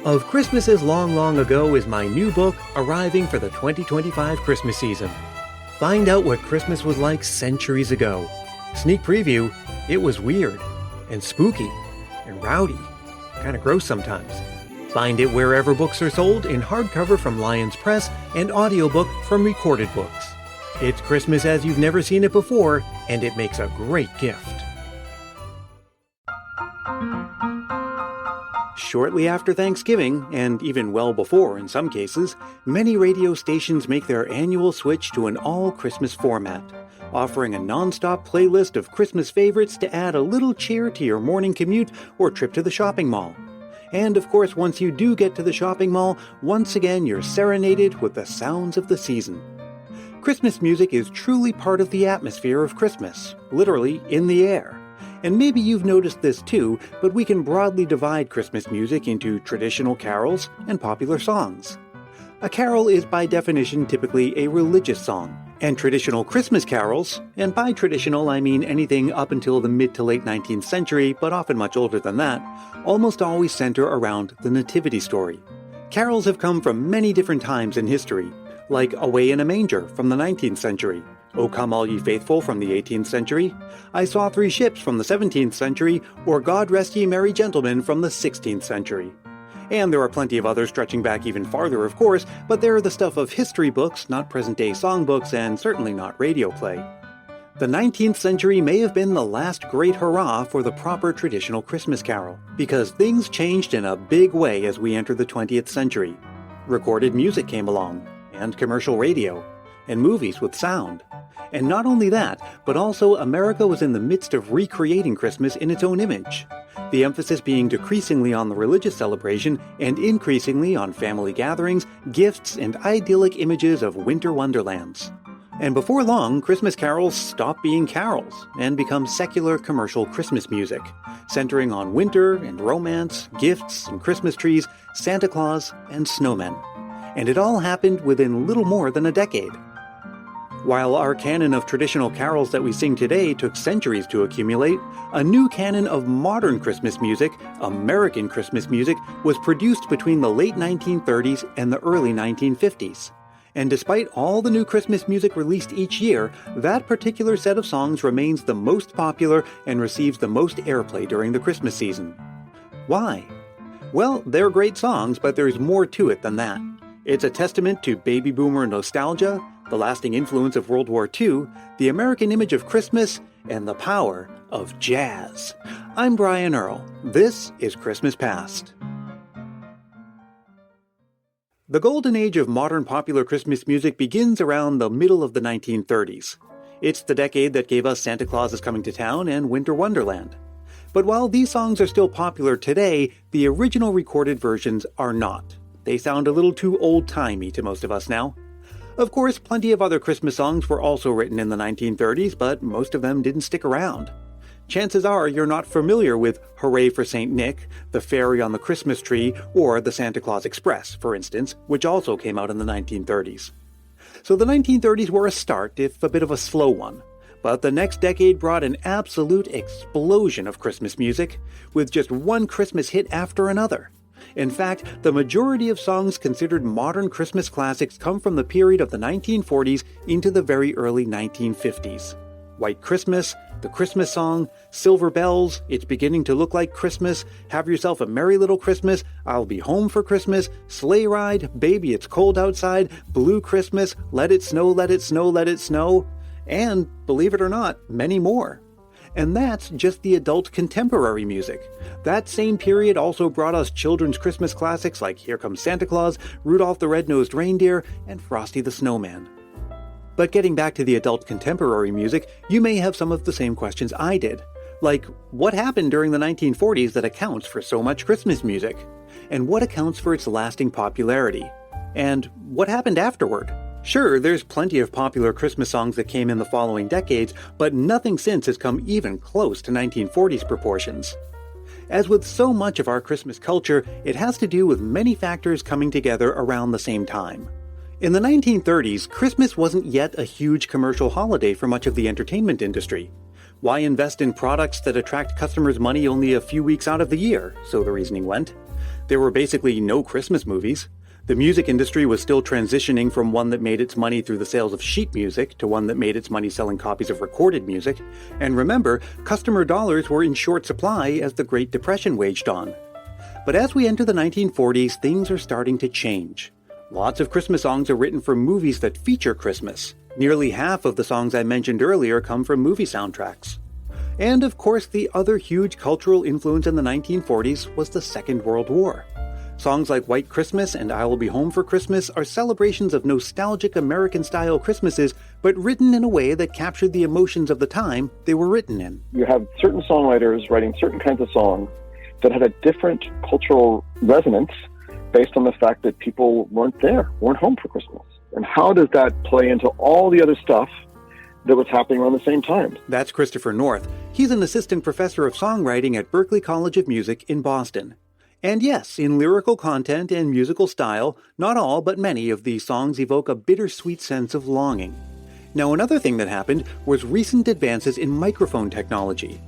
Of Christmases Long, Long Ago is my new book arriving for the 2025 Christmas season. Find out what Christmas was like centuries ago. Sneak preview, it was weird and spooky and rowdy, kind of gross sometimes. Find it wherever books are sold in hardcover from Lions Press and audiobook from Recorded Books. It's Christmas as you've never seen it before, and it makes a great gift. Shortly after Thanksgiving, and even well before in some cases, many radio stations make their annual switch to an all-Christmas format, offering a non-stop playlist of Christmas favorites to add a little cheer to your morning commute or trip to the shopping mall. And of course, once you do get to the shopping mall, once again you're serenaded with the sounds of the season. Christmas music is truly part of the atmosphere of Christmas, literally in the air. And maybe you've noticed this too, but we can broadly divide Christmas music into traditional carols and popular songs. A carol is by definition typically a religious song, and traditional Christmas carols, and by traditional I mean anything up until the mid to late 19th century, but often much older than that, almost always center around the nativity story. Carols have come from many different times in history, like Away in a Manger from the 19th century, O Come All Ye Faithful from the 18th century, I Saw Three Ships from the 17th century, or God Rest Ye Merry Gentlemen from the 16th century. And there are plenty of others stretching back even farther, of course, but they're the stuff of history books, not present-day songbooks, and certainly not radio play. The 19th century may have been the last great hurrah for the proper traditional Christmas carol, because things changed in a big way as we entered the 20th century. Recorded music came along, and commercial radio, and movies with sound. And not only that, but also America was in the midst of recreating Christmas in its own image, the emphasis being decreasingly on the religious celebration and increasingly on family gatherings, gifts, and idyllic images of winter wonderlands. And before long, Christmas carols stop being carols and become secular commercial Christmas music, centering on winter and romance, gifts and Christmas trees, Santa Claus and snowmen. And it all happened within little more than a decade. While our canon of traditional carols that we sing today took centuries to accumulate, a new canon of modern Christmas music, American Christmas music, was produced between the late 1930s and the early 1950s. And despite all the new Christmas music released each year, that particular set of songs remains the most popular and receives the most airplay during the Christmas season. Why? Well, they're great songs, but there's more to it than that. It's a testament to baby boomer nostalgia, the lasting influence of World War II, the American image of Christmas, and the power of jazz. I'm Brian Earl. This is Christmas Past. The golden age of modern popular Christmas music begins around the middle of the 1930s. It's the decade that gave us Santa Claus is Coming to Town and Winter Wonderland. But while these songs are still popular today, the original recorded versions are not. They sound a little too old-timey to most of us now. Of course, plenty of other Christmas songs were also written in the 1930s, but most of them didn't stick around. Chances are you're not familiar with Hooray for St. Nick, The Fairy on the Christmas Tree, or The Santa Claus Express, for instance, which also came out in the 1930s. So the 1930s were a start, if a bit of a slow one. But the next decade brought an absolute explosion of Christmas music, with just one Christmas hit after another. In fact, the majority of songs considered modern Christmas classics come from the period of the 1940s into the very early 1950s. White Christmas, The Christmas Song, Silver Bells, It's Beginning to Look Like Christmas, Have Yourself a Merry Little Christmas, I'll Be Home for Christmas, Sleigh Ride, Baby It's Cold Outside, Blue Christmas, Let It Snow, Let It Snow, Let It Snow, and, believe it or not, many more. And that's just the adult contemporary music. That same period also brought us children's Christmas classics like Here Comes Santa Claus, Rudolph the Red-Nosed Reindeer, and Frosty the Snowman. But getting back to the adult contemporary music, you may have some of the same questions I did. Like, what happened during the 1940s that accounts for so much Christmas music? And what accounts for its lasting popularity? And what happened afterward? Sure, there's plenty of popular Christmas songs that came in the following decades, but nothing since has come even close to 1940s proportions. As with so much of our Christmas culture, it has to do with many factors coming together around the same time. In the 1930s, Christmas wasn't yet a huge commercial holiday for much of the entertainment industry. Why invest in products that attract customers' money only a few weeks out of the year, so the reasoning went. There were basically no Christmas movies. The music industry was still transitioning from one that made its money through the sales of sheet music to one that made its money selling copies of recorded music. And remember, customer dollars were in short supply as the Great Depression waged on. But as we enter the 1940s, things are starting to change. Lots of Christmas songs are written for movies that feature Christmas. Nearly half of the songs I mentioned earlier come from movie soundtracks. And of course, the other huge cultural influence in the 1940s was the Second World War. Songs like White Christmas and I Will Be Home for Christmas are celebrations of nostalgic American-style Christmases, but written in a way that captured the emotions of the time they were written in. You have certain songwriters writing certain kinds of songs that had a different cultural resonance based on the fact that people weren't home for Christmas. And how does that play into all the other stuff that was happening around the same time? That's Christopher North. He's an assistant professor of songwriting at Berklee College of Music in Boston. And yes, in lyrical content and musical style, not all but many of these songs evoke a bittersweet sense of longing. Now, another thing that happened was recent advances in microphone technology.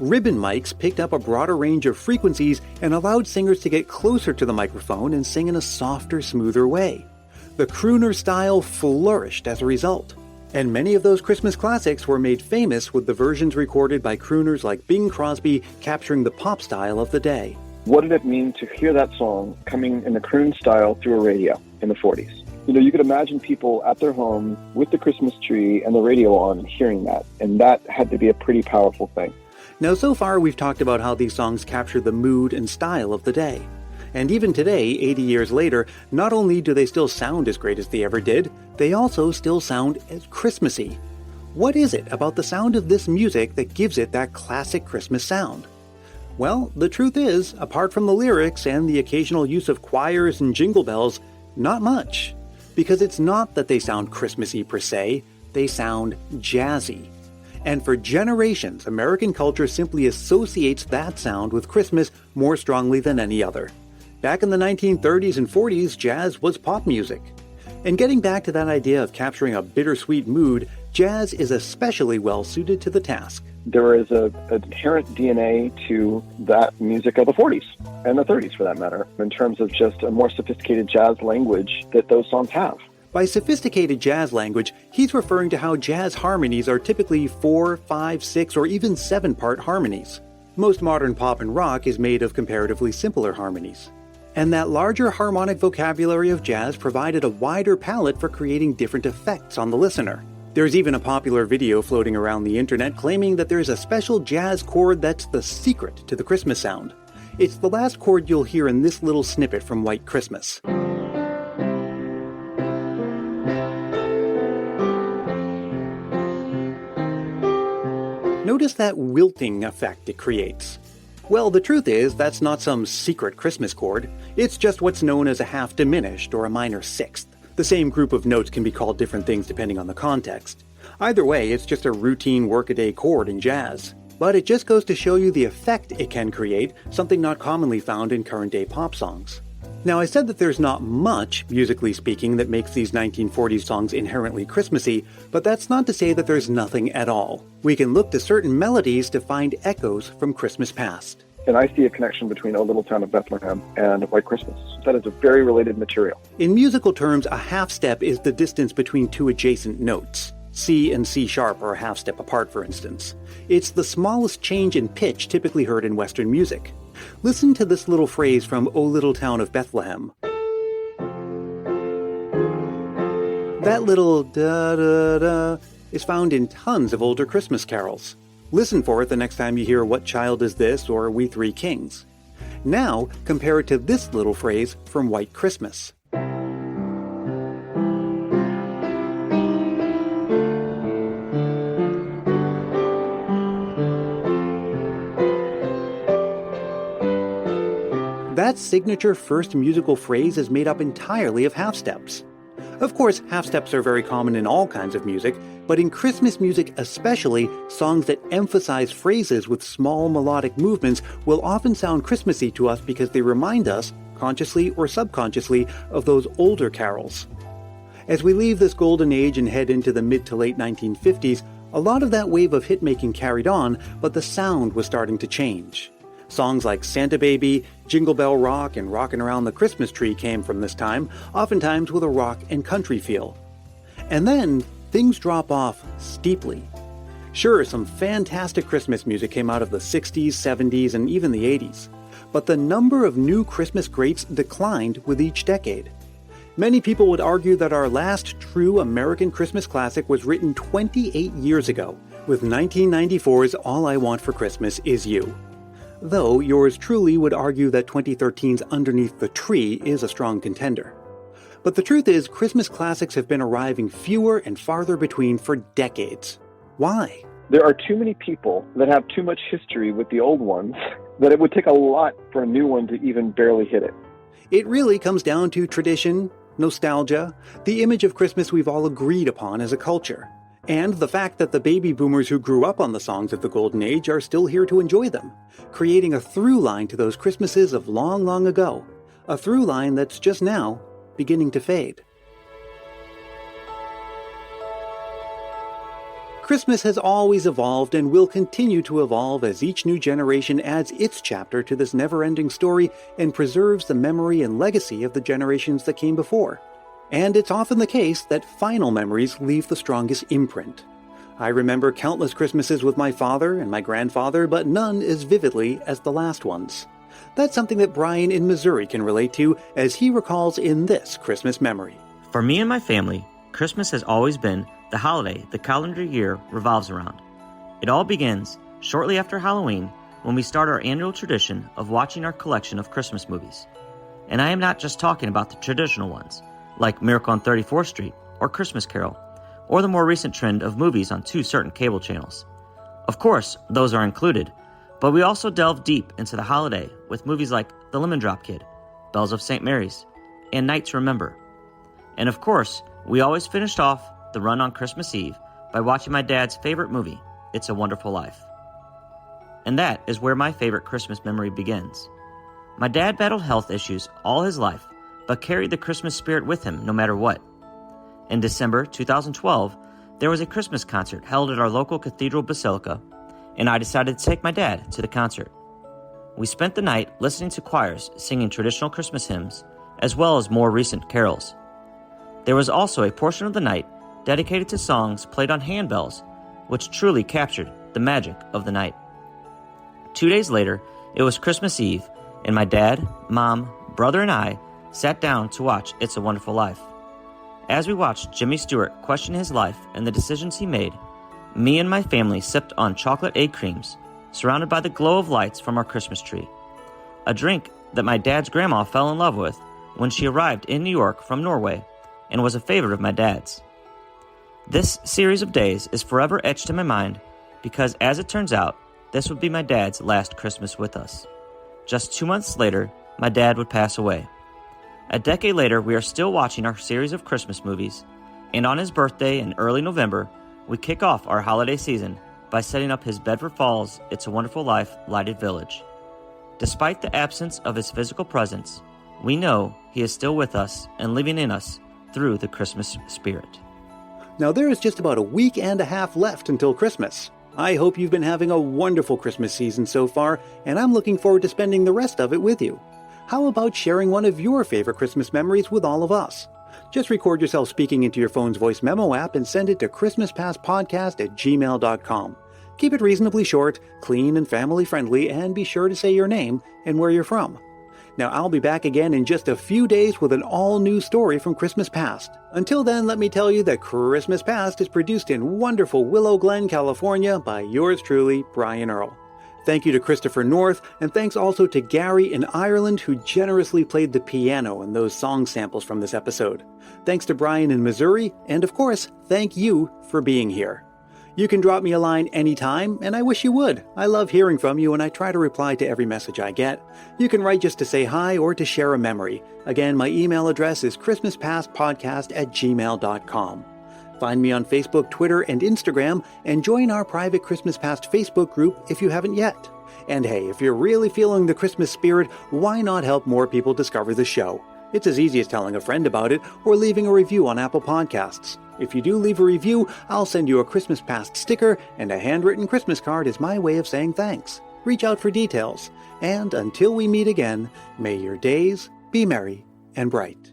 Ribbon mics picked up a broader range of frequencies and allowed singers to get closer to the microphone and sing in a softer, smoother way. The crooner style flourished as a result. And many of those Christmas classics were made famous with the versions recorded by crooners like Bing Crosby capturing the pop style of the day. What did it mean to hear that song coming in the croon style through a radio in the 40s? You could imagine people at their home with the Christmas tree and the radio on and hearing that. And that had to be a pretty powerful thing. Now, so far we've talked about how these songs capture the mood and style of the day. And even today, 80 years later, not only do they still sound as great as they ever did, they also still sound as Christmassy. What is it about the sound of this music that gives it that classic Christmas sound? Well, the truth is, apart from the lyrics and the occasional use of choirs and jingle bells, not much. Because it's not that they sound Christmassy per se, they sound jazzy. And for generations, American culture simply associates that sound with Christmas more strongly than any other. Back in the 1930s and 40s, jazz was pop music. And getting back to that idea of capturing a bittersweet mood, jazz is especially well suited to the task. There is an inherent DNA to that music of the 40s and the 30s, for that matter, in terms of just a more sophisticated jazz language that those songs have. By sophisticated jazz language, he's referring to how jazz harmonies are typically 4, 5, 6, or even 7-part harmonies. Most modern pop and rock is made of comparatively simpler harmonies. And that larger harmonic vocabulary of jazz provided a wider palette for creating different effects on the listener. There's even a popular video floating around the internet claiming that there's a special jazz chord that's the secret to the Christmas sound. It's the last chord you'll hear in this little snippet from White Christmas. Notice that wilting effect it creates. Well, the truth is, that's not some secret Christmas chord. It's just what's known as a half diminished or a minor sixth. The same group of notes can be called different things depending on the context. Either way, it's just a routine workaday chord in jazz. But it just goes to show you the effect it can create, something not commonly found in current-day pop songs. Now, I said that there's not much, musically speaking, that makes these 1940s songs inherently Christmassy, but that's not to say that there's nothing at all. We can look to certain melodies to find echoes from Christmas past. And I see a connection between O Little Town of Bethlehem and White Christmas. That is a very related material. In musical terms, a half step is the distance between two adjacent notes. C and C sharp are a half step apart, for instance. It's the smallest change in pitch typically heard in Western music. Listen to this little phrase from O Little Town of Bethlehem. That little da-da-da is found in tons of older Christmas carols. Listen for it the next time you hear What Child Is This or We Three Kings. Now, compare it to this little phrase from White Christmas. That signature first musical phrase is made up entirely of half steps. Of course, half steps are very common in all kinds of music, but in Christmas music especially, songs that emphasize phrases with small melodic movements will often sound Christmassy to us because they remind us, consciously or subconsciously, of those older carols. As we leave this golden age and head into the mid to late 1950s, a lot of that wave of hit-making carried on, but the sound was starting to change. Songs like Santa Baby, Jingle Bell Rock, and Rockin' Around the Christmas Tree came from this time, oftentimes with a rock and country feel. And then, things drop off steeply. Sure, some fantastic Christmas music came out of the 60s, 70s, and even the 80s, but the number of new Christmas greats declined with each decade. Many people would argue that our last true American Christmas classic was written 28 years ago, with 1994's All I Want for Christmas Is You. Though yours truly would argue that 2013's Underneath the Tree is a strong contender. But the truth is, Christmas classics have been arriving fewer and farther between for decades. Why? There are too many people that have too much history with the old ones that it would take a lot for a new one to even barely hit it. It really comes down to tradition, nostalgia, the image of Christmas we've all agreed upon as a culture, and the fact that the baby boomers who grew up on the songs of the Golden Age are still here to enjoy them, creating a through line to those Christmases of long, long ago, a through line that's just now beginning to fade. Christmas has always evolved and will continue to evolve as each new generation adds its chapter to this never-ending story and preserves the memory and legacy of the generations that came before. And it's often the case that final memories leave the strongest imprint. I remember countless Christmases with my father and my grandfather, but none as vividly as the last ones. That's something that Brian in Missouri can relate to, as he recalls in this Christmas memory. For me and my family, Christmas has always been the holiday the calendar year revolves around. It all begins shortly after Halloween, when we start our annual tradition of watching our collection of Christmas movies. And I am not just talking about the traditional ones, like Miracle on 34th Street or Christmas Carol, or the more recent trend of movies on 2 certain cable channels. Of course, those are included, but we also delve deep into the holiday with movies like The Lemon Drop Kid, Bells of St. Mary's, and Night to Remember. And of course, we always finished off the run on Christmas Eve by watching my dad's favorite movie, It's a Wonderful Life. And that is where my favorite Christmas memory begins. My dad battled health issues all his life, but carried the Christmas spirit with him no matter what. In December 2012, there was a Christmas concert held at our local cathedral basilica, and I decided to take my dad to the concert. We spent the night listening to choirs singing traditional Christmas hymns, as well as more recent carols. There was also a portion of the night dedicated to songs played on handbells, which truly captured the magic of the night. 2 days later, it was Christmas Eve, and my dad, mom, brother, and I sat down to watch It's a Wonderful Life. As we watched Jimmy Stewart question his life and the decisions he made, me and my family sipped on chocolate egg creams, surrounded by the glow of lights from our Christmas tree, a drink that my dad's grandma fell in love with when she arrived in New York from Norway and was a favorite of my dad's. This series of days is forever etched in my mind because, as it turns out, this would be my dad's last Christmas with us. Just 2 months later, my dad would pass away. A decade later, we are still watching our series of Christmas movies, and on his birthday in early November, we kick off our holiday season by setting up his Bedford Falls It's a Wonderful Life lighted village. Despite the absence of his physical presence, we know he is still with us and living in us through the Christmas spirit. Now there is just about a week and a half left until Christmas. I hope you've been having a wonderful Christmas season so far, and I'm looking forward to spending the rest of it with you. How about sharing one of your favorite Christmas memories with all of us? Just record yourself speaking into your phone's voice memo app and send it to christmaspastpodcast@gmail.com. Keep it reasonably short, clean, and family-friendly, and be sure to say your name and where you're from. Now, I'll be back again in just a few days with an all-new story from Christmas Past. Until then, let me tell you that Christmas Past is produced in wonderful Willow Glen, California by yours truly, Brian Earl. Thank you to Christopher North, and thanks also to Gary in Ireland, who generously played the piano in those song samples from this episode. Thanks to Brian in Missouri, and of course, thank you for being here. You can drop me a line anytime, and I wish you would. I love hearing from you, and I try to reply to every message I get. You can write just to say hi or to share a memory. Again, my email address is christmaspastpodcast@gmail.com. Find me on Facebook, Twitter, and Instagram, and join our private Christmas Past Facebook group if you haven't yet. And hey, if you're really feeling the Christmas spirit, why not help more people discover the show? It's as easy as telling a friend about it or leaving a review on Apple Podcasts. If you do leave a review, I'll send you a Christmas Past sticker, and a handwritten Christmas card is my way of saying thanks. Reach out for details, and until we meet again, may your days be merry and bright.